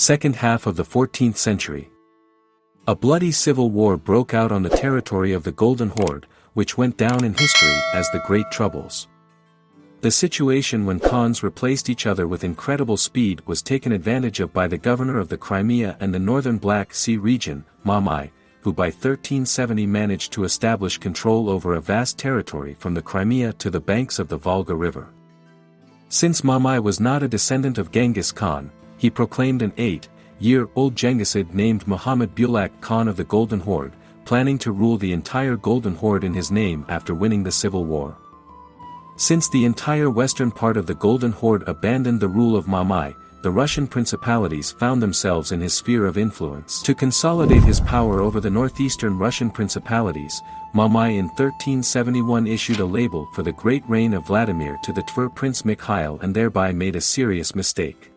Second half of the 14th century. A bloody civil war broke out on the territory of the Golden Horde, which went down in history as the Great Troubles. The situation when Khans replaced each other with incredible speed was taken advantage of by the governor of the Crimea and the northern Black Sea region, Mamai, who by 1370 managed to establish control over a vast territory from the Crimea to the banks of the Volga River. Since Mamai was not a descendant of Genghis Khan, he proclaimed an 8-year-old Jenghisid named Muhammad Bulaq Khan of the Golden Horde, planning to rule the entire Golden Horde in his name after winning the civil war. Since the entire western part of the Golden Horde abandoned the rule of Mamai, the Russian principalities found themselves in his sphere of influence. To consolidate his power over the northeastern Russian principalities, Mamai in 1371 issued a label for the great reign of Vladimir to the Tver Prince Mikhail and thereby made a serious mistake.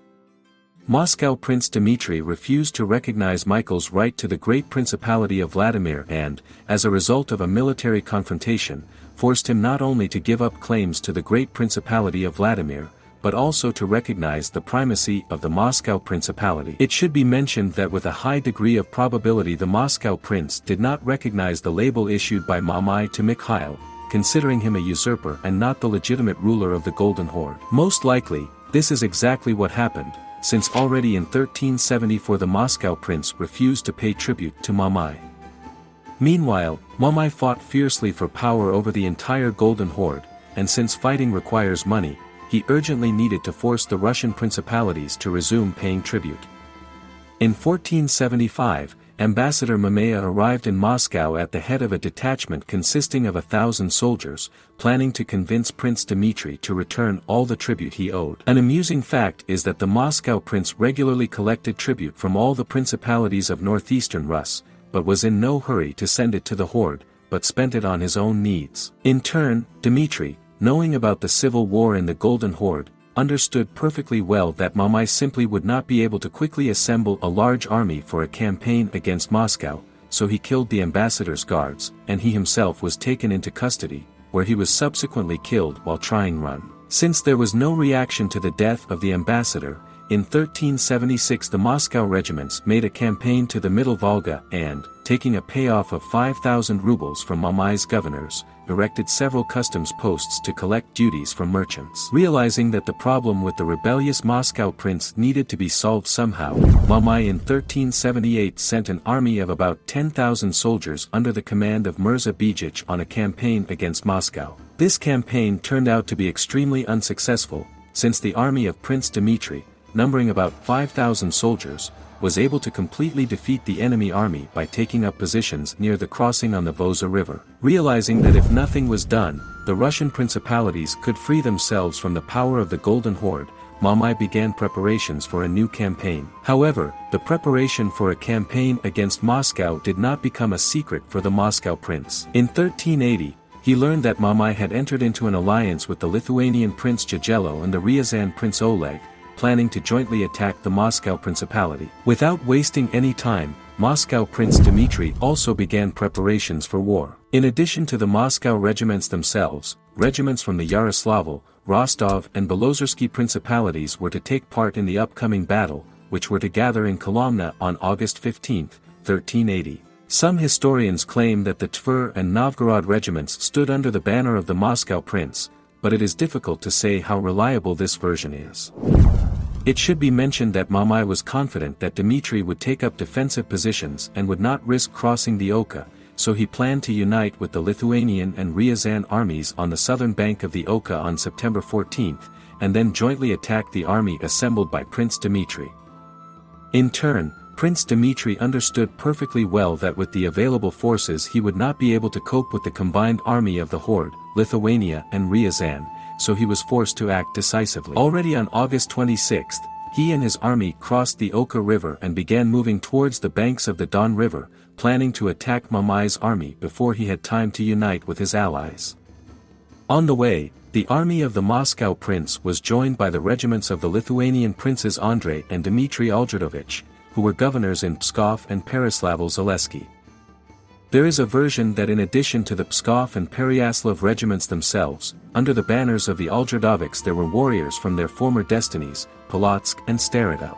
Moscow Prince Dmitry refused to recognize Michael's right to the great principality of Vladimir and, as a result of a military confrontation, forced him not only to give up claims to the great principality of Vladimir, but also to recognize the primacy of the Moscow Principality. It should be mentioned that with a high degree of probability the Moscow prince did not recognize the label issued by Mamai to Mikhail, considering him a usurper and not the legitimate ruler of the Golden Horde. Most likely, this is exactly what happened, since already in 1374 the Moscow prince refused to pay tribute to Mamai. Meanwhile, Mamai fought fiercely for power over the entire Golden Horde, and since fighting requires money, he urgently needed to force the Russian principalities to resume paying tribute. In 1475, Ambassador Mamaia arrived in Moscow at the head of a detachment consisting of 1,000 soldiers, planning to convince Prince Dmitry to return all the tribute he owed. An amusing fact is that the Moscow prince regularly collected tribute from all the principalities of northeastern Rus, but was in no hurry to send it to the Horde, but spent it on his own needs. In turn, Dmitry, knowing about the civil war in the Golden Horde, understood perfectly well that Mamai simply would not be able to quickly assemble a large army for a campaign against Moscow, so he killed the ambassador's guards, and he himself was taken into custody, where he was subsequently killed while trying run. Since there was no reaction to the death of the ambassador, in 1376 the Moscow regiments made a campaign to the Middle Volga and, taking a payoff of 5,000 rubles from Mamai's governors, erected several customs posts to collect duties from merchants. Realizing that the problem with the rebellious Moscow prince needed to be solved somehow, Mamai in 1378 sent an army of about 10,000 soldiers under the command of Mirza Bijich on a campaign against Moscow. This campaign turned out to be extremely unsuccessful, since the army of Prince Dmitry, numbering about 5,000 soldiers, was able to completely defeat the enemy army by taking up positions near the crossing on the Voza River. Realizing that if nothing was done, the Russian principalities could free themselves from the power of the Golden Horde, Mamai began preparations for a new campaign. However, the preparation for a campaign against Moscow did not become a secret for the Moscow prince. In 1380, he learned that Mamai had entered into an alliance with the Lithuanian Prince Jagello and the Ryazan Prince Oleg, planning to jointly attack the Moscow Principality. Without wasting any time, Moscow Prince Dmitry also began preparations for war. In addition to the Moscow regiments themselves, regiments from the Yaroslavl, Rostov and Belozersky principalities were to take part in the upcoming battle, which were to gather in Kolomna on August 15, 1380. Some historians claim that the Tver and Novgorod regiments stood under the banner of the Moscow prince, but it is difficult to say how reliable this version is. It should be mentioned that Mamai was confident that Dmitry would take up defensive positions and would not risk crossing the Oka, so he planned to unite with the Lithuanian and Ryazan armies on the southern bank of the Oka on September 14, and then jointly attack the army assembled by Prince Dmitry. In turn, Prince Dmitry understood perfectly well that with the available forces he would not be able to cope with the combined army of the Horde, Lithuania and Ryazan, so he was forced to act decisively. Already on August 26, he and his army crossed the Oka River and began moving towards the banks of the Don River, planning to attack Mamai's army before he had time to unite with his allies. On the way, the army of the Moscow prince was joined by the regiments of the Lithuanian princes Andrei and Dmitry Algirdovich, who were governors in Pskov and Peryaslav-Zaleski. There is a version that in addition to the Pskov and Peryaslav regiments themselves, under the banners of the Algirdoviks there were warriors from their former destinies, Polotsk and Starodub.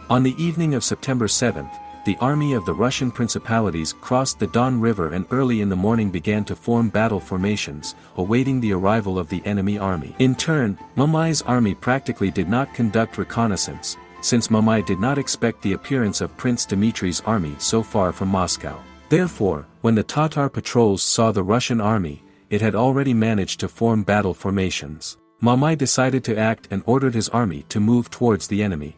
On the evening of September 7th, the army of the Russian principalities crossed the Don River and early in the morning began to form battle formations, awaiting the arrival of the enemy army. In turn, Mamai's army practically did not conduct reconnaissance, since Mamai did not expect the appearance of Prince Dmitri's army so far from Moscow. Therefore, when the Tatar patrols saw the Russian army, it had already managed to form battle formations. Mamai decided to act and ordered his army to move towards the enemy.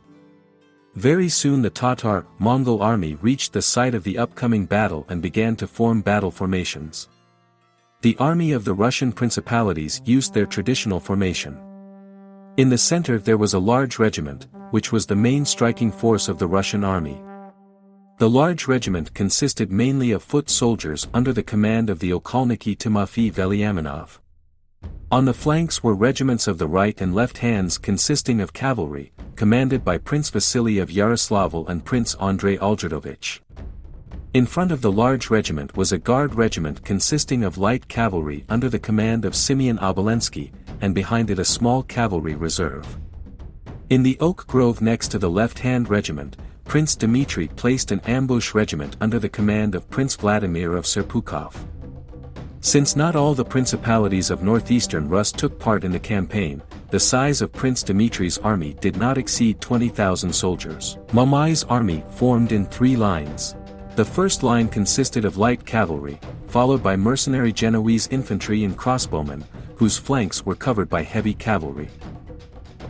Very soon the Tatar-Mongol army reached the site of the upcoming battle and began to form battle formations. The army of the Russian principalities used their traditional formation. In the center there was a large regiment, which was the main striking force of the Russian army. The large regiment consisted mainly of foot soldiers under the command of the Okolniki Timofey Velyaminov. On the flanks were regiments of the right and left hands consisting of cavalry, commanded by Prince Vasily of Yaroslavl and Prince Andrei Aldridovich. In front of the large regiment was a guard regiment consisting of light cavalry under the command of Simeon Obolensky, and behind it a small cavalry reserve. In the oak grove next to the left-hand regiment, Prince Dmitri placed an ambush regiment under the command of Prince Vladimir of Serpukhov. Since not all the principalities of northeastern Rus took part in the campaign, the size of Prince Dmitri's army did not exceed 20,000 soldiers. Mamai's army formed in 3 lines. The first line consisted of light cavalry, followed by mercenary Genoese infantry and crossbowmen, whose flanks were covered by heavy cavalry.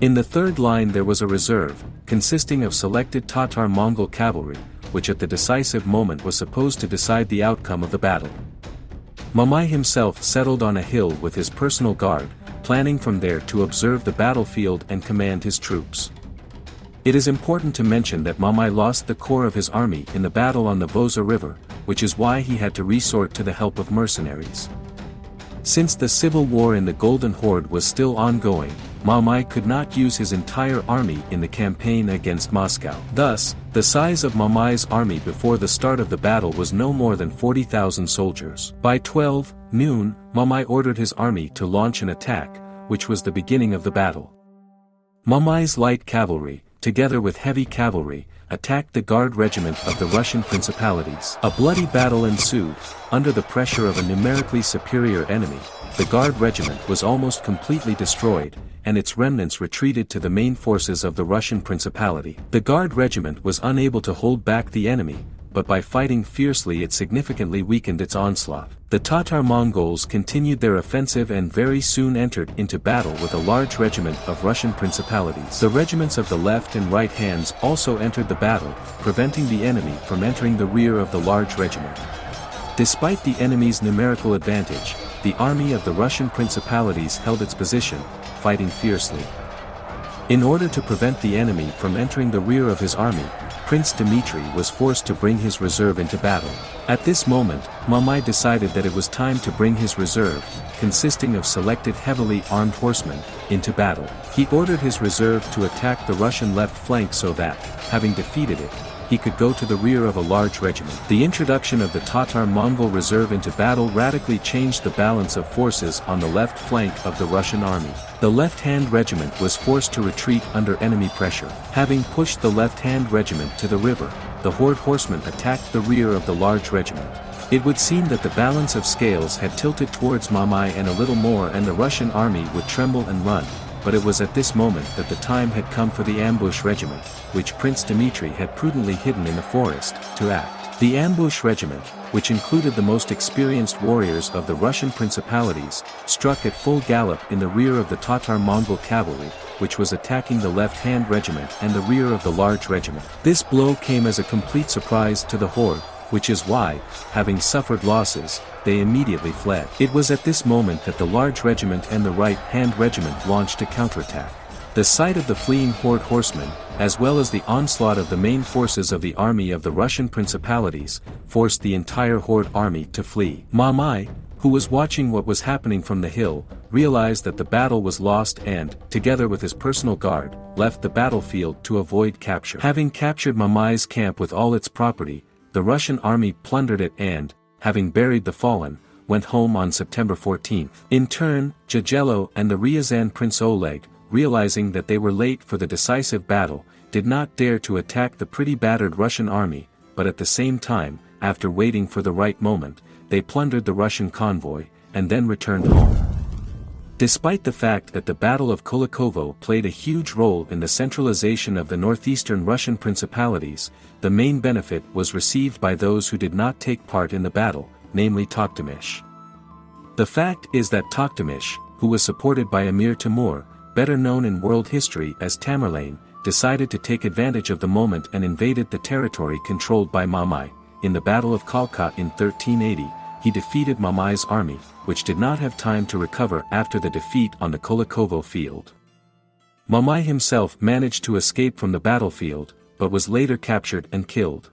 In the third line there was a reserve, consisting of selected Tatar-Mongol cavalry, which at the decisive moment was supposed to decide the outcome of the battle. Mamai himself settled on a hill with his personal guard, planning from there to observe the battlefield and command his troops. It is important to mention that Mamai lost the core of his army in the battle on the Voza River, which is why he had to resort to the help of mercenaries. Since the civil war in the Golden Horde was still ongoing, Mamai could not use his entire army in the campaign against Moscow. Thus, the size of Mamai's army before the start of the battle was no more than 40,000 soldiers. By 12 noon, Mamai ordered his army to launch an attack, which was the beginning of the battle. Mamai's light cavalry, together with heavy cavalry, attacked the guard regiment of the Russian principalities. A bloody battle ensued. Under the pressure of a numerically superior enemy, the guard regiment was almost completely destroyed, and its remnants retreated to the main forces of the Russian principality. The guard regiment was unable to hold back the enemy, but by fighting fiercely it significantly weakened its onslaught. The Tatar-Mongols continued their offensive and very soon entered into battle with a large regiment of Russian principalities. The regiments of the left and right hands also entered the battle, preventing the enemy from entering the rear of the large regiment. Despite the enemy's numerical advantage, the army of the Russian principalities held its position, fighting fiercely. In order to prevent the enemy from entering the rear of his army, Prince Dmitri was forced to bring his reserve into battle. At this moment, Mamai decided that it was time to bring his reserve, consisting of selected heavily armed horsemen, into battle. He ordered his reserve to attack the Russian left flank so that, having defeated it, he could go to the rear of a large regiment. The introduction of the Tatar-Mongol reserve into battle radically changed the balance of forces on the left flank of the Russian army. The left-hand regiment was forced to retreat under enemy pressure. Having pushed the left-hand regiment to the river, the horde horsemen attacked the rear of the large regiment. It would seem that the balance of scales had tilted towards Mamai and a little more and the Russian army would tremble and run, but it was at this moment that the time had come for the ambush regiment, which Prince Dmitri had prudently hidden in the forest, to act. The ambush regiment, which included the most experienced warriors of the Russian principalities, struck at full gallop in the rear of the Tatar-Mongol cavalry, which was attacking the left-hand regiment and the rear of the large regiment. This blow came as a complete surprise to the horde, which is why, having suffered losses, they immediately fled. It was at this moment that the large regiment and the right-hand regiment launched a counterattack. The sight of the fleeing horde horsemen, as well as the onslaught of the main forces of the army of the Russian principalities, forced the entire horde army to flee. Mamai, who was watching what was happening from the hill, realized that the battle was lost and, together with his personal guard, left the battlefield to avoid capture. Having captured Mamai's camp with all its property, the Russian army plundered it and, having buried the fallen, went home on September 14th. In turn, Jagello and the Ryazan Prince Oleg, realizing that they were late for the decisive battle, did not dare to attack the pretty battered Russian army, but at the same time, after waiting for the right moment, they plundered the Russian convoy, and then returned home. Despite the fact that the Battle of Kulikovo played a huge role in the centralization of the northeastern Russian principalities, the main benefit was received by those who did not take part in the battle, namely Toktamish. The fact is that Toktamish, who was supported by Emir Timur, better known in world history as Tamerlane, decided to take advantage of the moment and invaded the territory controlled by Mamai. In the Battle of Khalkha in 1380, he defeated Mamai's army, which did not have time to recover after the defeat on the Kulikovo field. Mamai himself managed to escape from the battlefield, but was later captured and killed.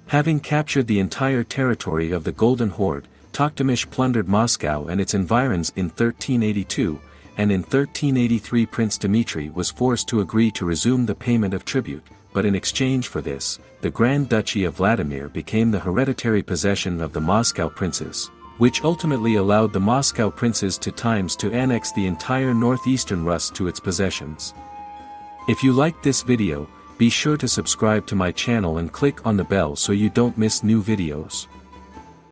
Having captured the entire territory of the Golden Horde, Toktamish plundered Moscow and its environs in 1382, and in 1383 Prince Dmitry was forced to agree to resume the payment of tribute, but in exchange for this, the Grand Duchy of Vladimir became the hereditary possession of the Moscow princes, which ultimately allowed the Moscow princes to annex the entire northeastern Rus to its possessions. If you liked this video, be sure to subscribe to my channel and click on the bell so you don't miss new videos.